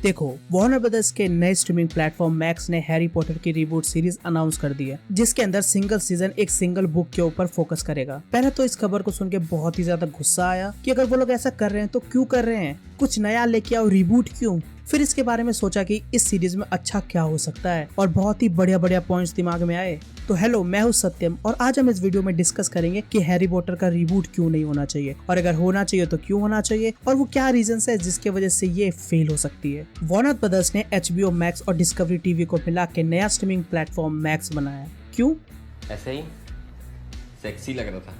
देखो, Warner brothers के नए स्ट्रीमिंग प्लेटफॉर्म मैक्स ने हैरी पॉटर की रिबूट सीरीज अनाउंस कर दी है, जिसके अंदर सिंगल सीजन एक सिंगल बुक के ऊपर फोकस करेगा। पहले तो इस खबर को सुन के बहुत ही ज्यादा गुस्सा आया कि अगर वो लोग ऐसा कर रहे हैं तो क्यों कर रहे हैं, कुछ नया लेके आओ, रिबूट क्यों। फिर इसके बारे में सोचा कि इस सीरीज में अच्छा क्या हो सकता है और बहुत ही बढ़िया बढ़िया पॉइंट्स दिमाग में आए। तो हेलो, मैं हूँ सत्यम और आज हम इस वीडियो में डिस्कस करेंगे कि हैरी पॉटर का रिबूट क्यों नहीं होना चाहिए, और अगर होना चाहिए तो क्यों होना चाहिए, और वो क्या रीजंस है जिसके वजह से ये फेल हो सकती है। वार्नर ब्रदर्स ने HBO मैक्स और डिस्कवरी टीवी को मिला के नया स्ट्रीमिंग प्लेटफॉर्म मैक्स बनाया। क्यों? ऐसे ही सेक्सी लग रहा था।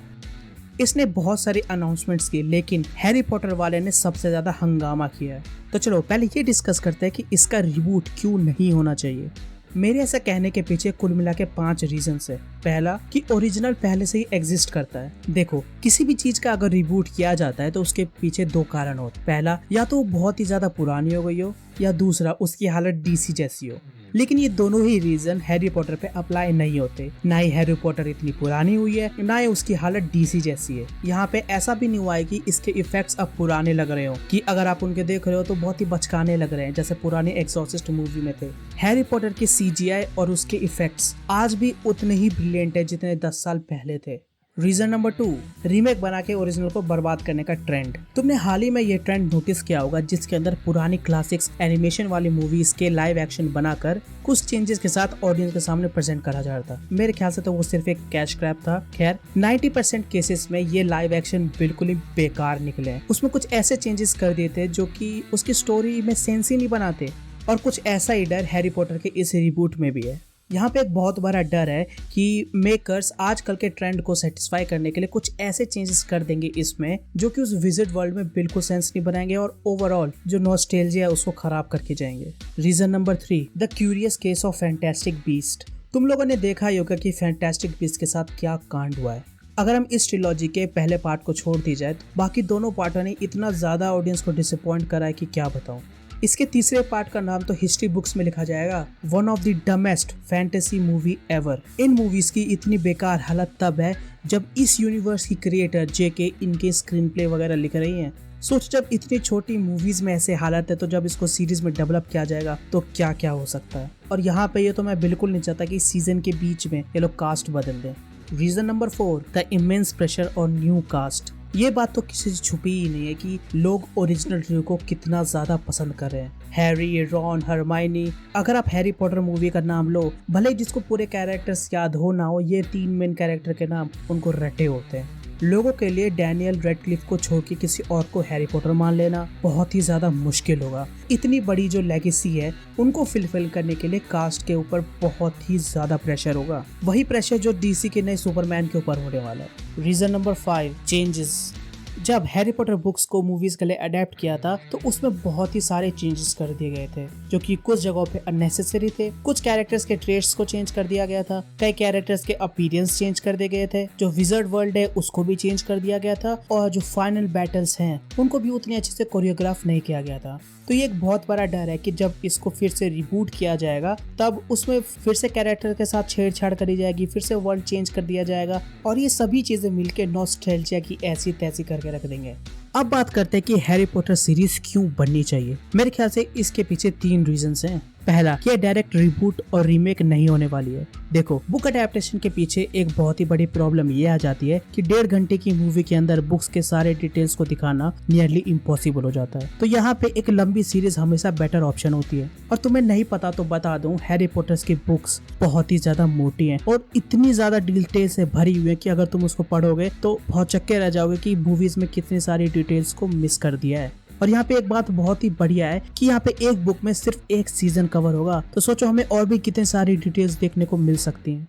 इसने बहुत सारी अनाउंसमेंट्स की, लेकिन हैरी पॉटर वाले ने सबसे ज्यादा हंगामा किया है। तो चलो पहले ये डिस्कस करते हैं कि इसका रिबूट क्यों नहीं होना चाहिए। मेरे ऐसा कहने के पीछे कुल मिला के 5 रीजंस है। पहला, कि ओरिजिनल पहले से ही एग्जिस्ट करता है। देखो, किसी भी चीज का अगर रिबूट किया जाता है तो उसके पीछे 2 कारण होते हैं। पहला, या तो वो बहुत ही ज्यादा पुरानी हो गई हो, या दूसरा उसकी हालत DC जैसी हो। लेकिन ये दोनों ही रीजन हैरी पॉटर पे अप्लाई नहीं होते। ना ही हैरी पॉटर इतनी पुरानी हुई है, ना ही उसकी हालत DC जैसी है। यहाँ पे ऐसा भी नहीं हुआ है कि इसके इफेक्ट्स अब पुराने लग रहे हो, कि अगर आप उनके देख रहे हो तो बहुत ही बचकाने लग रहे हैं, जैसे पुराने एक्सॉर्सिस्ट मूवी में थे। हैरी पॉटर की CGI और उसके इफेक्ट्स आज भी उतने ही ब्रिलियंट है जितने 10 साल पहले थे। रीजन नंबर 2, रीमेक बना के ओरिजिनल को बर्बाद करने का ट्रेंड। तुमने हाल ही में ये ट्रेंड नोटिस किया होगा, जिसके अंदर पुरानी क्लासिक्स एनिमेशन वाली मूवीज के लाइव एक्शन बनाकर कुछ चेंजेस के साथ ऑडियंस के सामने प्रेजेंट करा जा रहा था। मेरे ख्याल से तो वो सिर्फ एक कैश ग्रैब था। खैर, 90% केसेस में ये लाइव एक्शन बिल्कुल ही बेकार निकले हैं। उसमें कुछ ऐसे चेंजेस कर दिए थे जो कि उसकी स्टोरी में सेंस ही नहीं बनाते, और कुछ ऐसा ही डर हैरी पॉटर के इस रिबूट में भी है। यहाँ पे एक बहुत बड़ा डर है कि मेकर्स आजकल के ट्रेंड को सेटिस्फाई करने के लिए कुछ ऐसे चेंजेस कर देंगे इसमें, जो कि उस विजिट वर्ल्ड में बिल्कुल सेंस नहीं बनाएंगे और ओवरऑल जो नॉस्टैल्जिया है उसको खराब करके जाएंगे। Reason number 3, the curious case of fantastic beast. तुम लोगों ने देखा ही होगा कि फैंटास्टिक बीस्ट के साथ क्या कांड हुआ है। अगर हम इस ट्रिलॉजी के पहले पार्ट को छोड़ दी जाए तो बाकी दोनों पार्टों ने इतना ज्यादा ऑडियंस को डिसअपॉइंट करा है कि क्या बताऊं। इसके तीसरे पार्ट का नाम तो हिस्ट्री बुक्स में लिखा जाएगा, one of the dumbest fantasy movie ever. In movies की इतनी बेकार हालत तब है जब इस यूनिवर्स की क्रिएटर JK इनके स्क्रीन प्ले वगैरह लिख रही हैं। सोच, जब इतनी छोटी मूवीज में ऐसे हालत है तो जब इसको सीरीज में डेवलप किया जाएगा तो क्या क्या हो सकता है। और यहाँ पे ये तो मैं बिल्कुल नहीं चाहता कि सीजन के बीच में ये लोग कास्ट बदल दें। Reason number 4, the immense pressure और न्यू कास्ट। ये बात तो किसी से छुपी ही नहीं है कि लोग ओरिजिनल ट्रियो को कितना ज्यादा पसंद कर रहे हैं। हैरी, रॉन, हरमाइनी, अगर आप हैरी पॉटर मूवी का नाम लो, भले जिसको पूरे कैरेक्टर्स याद हो ना हो, ये 3 मेन कैरेक्टर के नाम उनको रटे होते हैं। लोगों के लिए डैनियल रेडक्लिफ को छोड़ के किसी और को हैरी पॉटर मान लेना बहुत ही ज्यादा मुश्किल होगा। इतनी बड़ी जो लेगेसी है उनको फुलफिल करने के लिए कास्ट के ऊपर बहुत ही ज्यादा प्रेशर होगा, वही प्रेशर जो DC के नए सुपरमैन के ऊपर होने वाला है। Reason number 5, changes. जब हैरी पॉटर बुक्स को मूवीज के लिए अडेप्ट किया था तो उसमें बहुत ही सारे चेंजेस कर दिए गए थे, जो कि कुछ जगहों पे अननेसेसरी थे। कुछ कैरेक्टर्स के ट्रेट्स को चेंज कर दिया गया था, कई कैरेक्टर्स के अपीयरेंस चेंज कर दिए गए थे, जो विजर्ड वर्ल्ड है उसको भी चेंज कर दिया गया था, और जो फाइनल बैटल्स हैं उनको भी उतनी अच्छे से कोरियोग्राफ नहीं किया गया था। तो ये एक बहुत बड़ा डर है कि जब इसको फिर से रिबूट किया जाएगा तब उसमें फिर से कैरेक्टर के साथ छेड़छाड़ करी जाएगी, फिर से वर्ल्ड चेंज कर दिया जाएगा, और ये सभी चीजें मिलके नॉस्टैल्जिया की ऐसी तैसी करके रख देंगे। अब बात करते हैं कि हैरी पॉटर सीरीज क्यों बननी चाहिए। मेरे ख्याल से इसके पीछे 3 रीजंस हैं। पहला, कि डायरेक्ट रिबूट और रीमेक नहीं होने वाली है। देखो, बुक अडेप्टेशन के पीछे एक बहुत ही बड़ी प्रॉब्लम ये आ जाती है कि 1.5 घंटे की मूवी के अंदर बुक्स के सारे डिटेल्स को दिखाना नियरली इम्पॉसिबल हो जाता है। तो यहाँ पे एक लंबी सीरीज हमेशा बेटर ऑप्शन होती है। और तुम्हें नहीं पता तो बता दूं, हैरी पॉटर्स की बुक्स बहुत ही ज्यादा मोटी हैं और इतनी ज्यादा डिटेल से भरी हुई है कि अगर तुम उसको पढ़ोगे तो बहुत चक्के रह जाओगे कि मूवीज में कितनी सारी डिटेल्स को मिस कर दिया है। और यहाँ पे एक बात बहुत ही बढ़िया है कि यहाँ पे एक बुक में सिर्फ एक सीजन कवर होगा, तो सोचो हमें और भी कितनी सारी डिटेल्स देखने को मिल सकती हैं।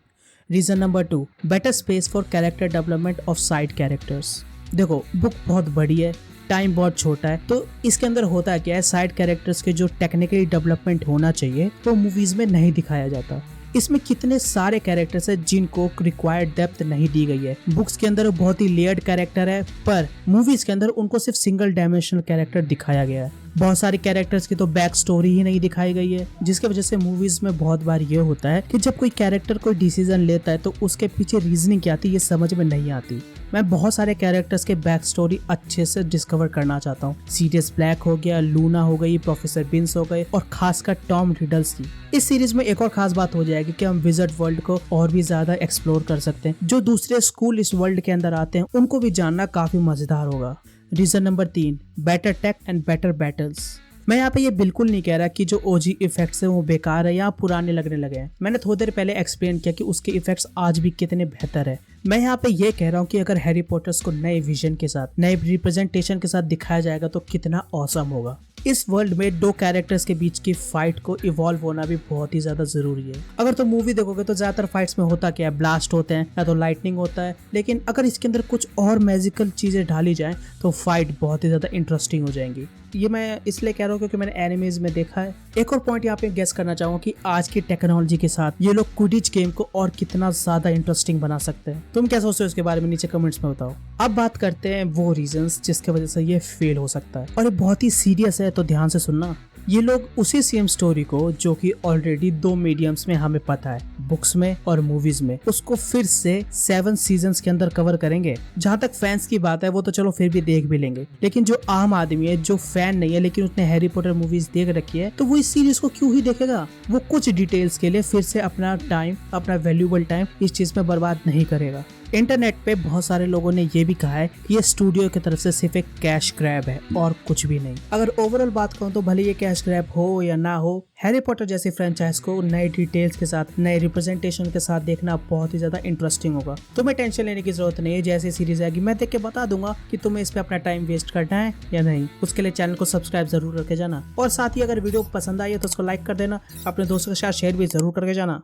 Reason number 2, better space for character development of side characters. देखो, बुक बहुत बड़ी है, टाइम बहुत छोटा है, तो इसके अंदर होता क्या है, साइड कैरेक्टर्स के जो टेक्निकली डेवलपमेंट होना चाहिए वो मूवीज में नहीं दिखाया जाता। इसमें कितने सारे कैरेक्टर्स हैं जिनको रिक्वायर्ड डेप्थ नहीं दी गई है। बुक्स के अंदर बहुत ही लेयर्ड कैरेक्टर है, पर मूवीज के अंदर उनको सिर्फ सिंगल डायमेंशनल कैरेक्टर दिखाया गया है। बहुत सारे कैरेक्टर्स की तो बैक स्टोरी ही नहीं दिखाई गई है, जिसकी वजह से मूवीज में बहुत बार ये होता है कि जब कोई कैरेक्टर कोई डिसीजन लेता है तो उसके पीछे रीजनिंग क्या आती है ये समझ में नहीं आती। मैं बहुत सारे कैरेक्टर्स के बैक स्टोरी अच्छे से डिस्कवर करना चाहता हूँ। सीरियस ब्लैक हो गया, लूना हो गई, प्रोफेसर बिन्स हो गए और खासकर टॉम रिडल्स की। इस सीरीज में एक और खास बात हो जाएगी कि हम विज़र्ड वर्ल्ड को और भी ज्यादा एक्सप्लोर कर सकते हैं। जो दूसरे स्कूल इस वर्ल्ड के अंदर आते हैं उनको भी जानना काफी मजेदार होगा। Reason number 3, better tech and better battles. मैं यहाँ पे ये बिल्कुल नहीं कह रहा कि जो ओजी इफेक्ट्स हैं वो बेकार है या पुराने लगने लगे हैं। मैंने थोड़ी देर पहले एक्सप्लेन किया कि उसके इफेक्ट्स आज भी कितने बेहतर है। मैं यहाँ पे ये कह रहा हूँ कि अगर हैरी पॉटर्स को नए विजन के साथ, नए रिप्रेजेंटेशन के साथ दिखाया जाएगा तो कितना ऑसम होगा। इस वर्ल्ड में दो कैरेक्टर्स के बीच की फाइट को इवॉल्व होना भी बहुत ही ज्यादा जरूरी है। अगर तुम मूवी देखोगे तो ज्यादातर फाइट्स में होता क्या है, ब्लास्ट होते हैं या तो लाइटनिंग होता है, लेकिन अगर इसके अंदर कुछ और मैजिकल चीजें ढाली जाएं तो फाइट बहुत ही ज्यादा इंटरेस्टिंग हो जाएंगी। ये मैं इसलिए कह रहा हूँ क्योंकि मैंने एनिमेज में देखा है। एक और पॉइंट यहाँ पे गेस करना चाहूंगा कि आज की टेक्नोलॉजी के साथ ये लोग क्विडिच गेम को और कितना ज्यादा इंटरेस्टिंग बना सकते हैं। तुम क्या सोचते हो इसके बारे में नीचे कमेंट्स में बताओ। अब बात करते हैं वो रीजंस जिसके वजह से ये फेल हो सकता है, और ये बहुत ही सीरियस है तो ध्यान से सुनना। ये लोग उसी सेम स्टोरी को जो कि ऑलरेडी 2 मीडियम्स में हमें पता है, बुक्स में और मूवीज में, उसको फिर से 7 सीजन्स के अंदर कवर करेंगे। जहाँ तक फैंस की बात है वो तो चलो फिर भी देख भी लेंगे, लेकिन जो आम आदमी है, जो फैन नहीं है लेकिन उसने हैरी पॉटर मूवीज देख रखी है, तो वो इस सीरीज को क्यों ही देखेगा। वो कुछ डिटेल्स के लिए फिर से अपना टाइम, अपना वैल्यूएबल टाइम इस चीज में बर्बाद नहीं करेगा। इंटरनेट पे बहुत सारे लोगों ने ये भी कहा है कि ये स्टूडियो की तरफ से सिर्फ एक कैश ग्रैब है और कुछ भी नहीं। अगर ओवरऑल बात करूं तो भले ये कैश ग्रैब हो या ना हो, हैरी पॉटर जैसी फ्रेंचाइज को नए डिटेल्स के साथ, नए रिप्रेजेंटेशन के साथ देखना बहुत ही ज्यादा इंटरेस्टिंग होगा। तुम्हें टेंशन लेने की जरूरत नहीं है, जैसी सीरीज आएगी मैं देख के बता दूंगा कि तुम्हें इस पे अपना टाइम वेस्ट करना है या नहीं। उसके लिए चैनल को सब्सक्राइब जरूर करके जाना, और साथ ही अगर वीडियो पसंद आई है तो उसको लाइक कर देना, अपने दोस्तों के साथ शेयर भी जरूर करके जाना।